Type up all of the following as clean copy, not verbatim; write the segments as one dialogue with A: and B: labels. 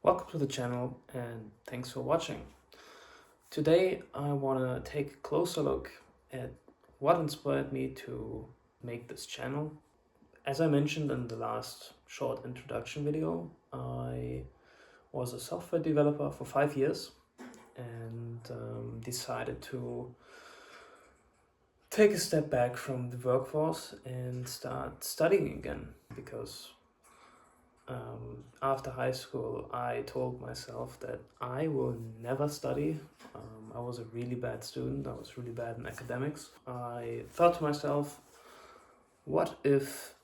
A: Welcome to the channel and thanks for watching. Today I want to take a closer look at what inspired me to make this channel. As I mentioned in the last short introduction video, I was a software developer for 5 years and decided to take a step back from the workforce and start studying again because after high school, I told myself that I will never study. I was a really bad student. I was really bad in academics. I thought to myself, what if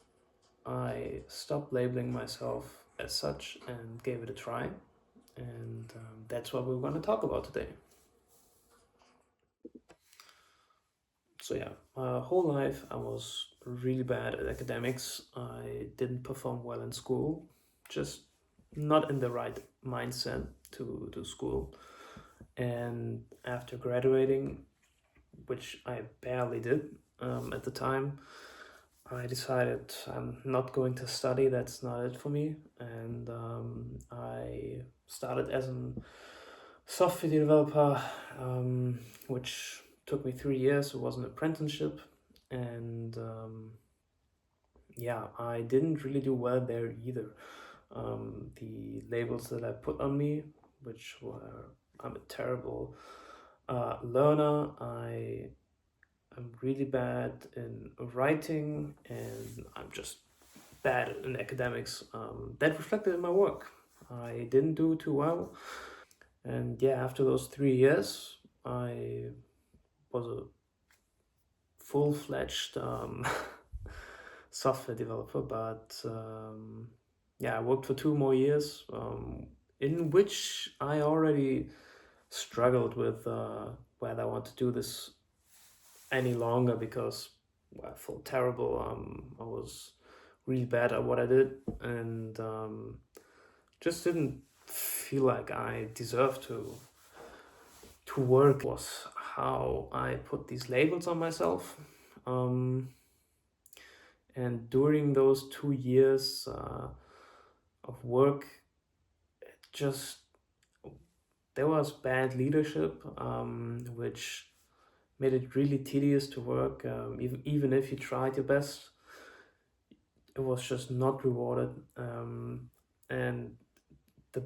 A: I stopped labeling myself as such and gave it a try? And that's what we're going to talk about today. So yeah, my whole life I was really bad at academics. I didn't perform well in school, just not in the right mindset to do school. And after graduating, which I barely did at the time, I decided I'm not going to study, that's not it for me. And I started as a software developer, which took me 3 years. It was an apprenticeship. And yeah, I didn't really do well there either. The labels that I put on me, which were I'm a terrible learner. I'm really bad in writing, and I'm just bad in academics. That reflected in my work. I didn't do too well, and yeah, after those 3 years, I was a full-fledged software developer. But yeah, I worked for 2 more years, in which I already struggled with whether I want to do this any longer because I felt terrible. I was really bad at what I did and just didn't feel like I deserved to work. Was how I put these labels on myself. And during those 2 years of work, just there was bad leadership, which made it really tedious to work. Even if you tried your best, it was just not rewarded. And the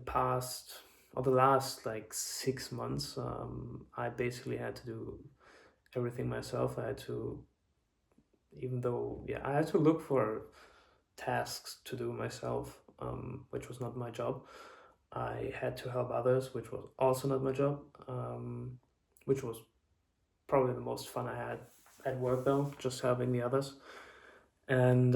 A: last like 6 months, I basically had to do everything myself. I had to, I had to look for tasks to do myself, which was not my job. I had to help others, which was also not my job, which was probably the most fun I had at work though, just helping the others. And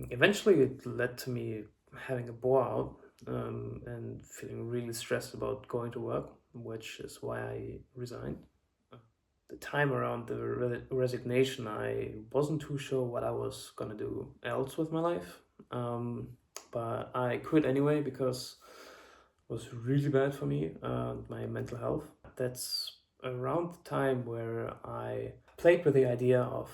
A: eventually it led to me having a bore out and feeling really stressed about going to work, which is why I resigned. The time around the resignation, I wasn't too sure what I was gonna do else with my life. But I quit anyway because it was really bad for me, my mental health. That's around the time where I played with the idea of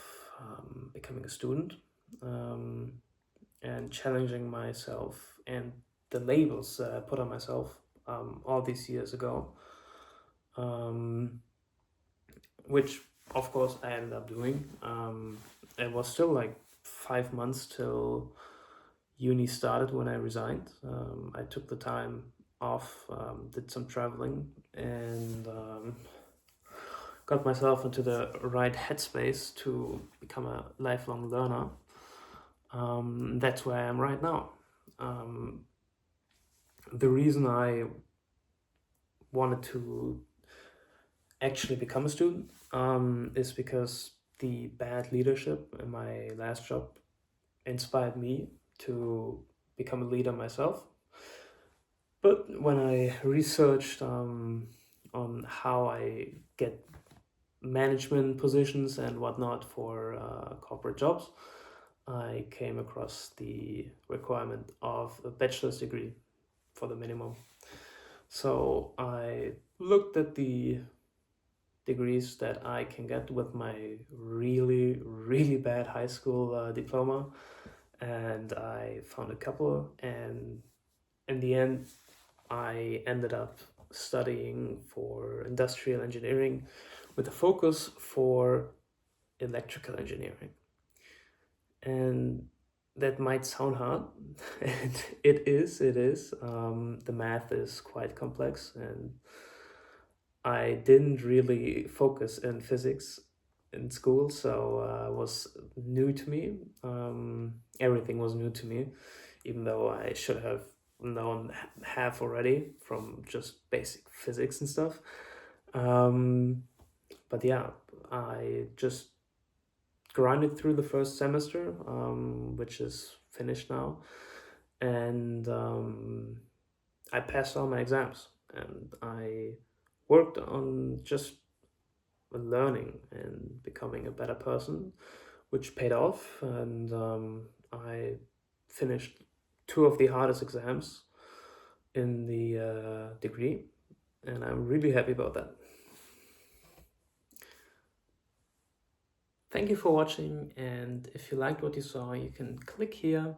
A: becoming a student and challenging myself and the labels that I put on myself all these years ago, which of course I ended up doing. It was still like 5 months till uni started when I resigned. I took the time off, did some traveling, and got myself into the right headspace to become a lifelong learner. That's where I am right now. The reason I wanted to actually become a student is because the bad leadership in my last job inspired me to become a leader myself. But when I researched on how I get management positions and whatnot for corporate jobs, I came across the requirement of a bachelor's degree for the minimum. So I looked at the degrees that I can get with my really, really bad high school diploma, and I found a couple, and in the end I ended up studying for industrial engineering with a focus for electrical engineering. And that might sound hard, and it is. The math is quite complex, and I didn't really focus in physics in school, so it was new to me. Everything was new to me, even though I should have known half already from just basic physics and stuff. But yeah, I just grinded through the first semester, which is finished now, and I passed all my exams, and I worked on just learning and becoming a better person, which paid off, and I finished two of the hardest exams in the degree, and I'm really happy about that. Thank you for watching, and if you liked what you saw, you can click here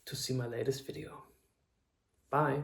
A: to see my latest video. Bye!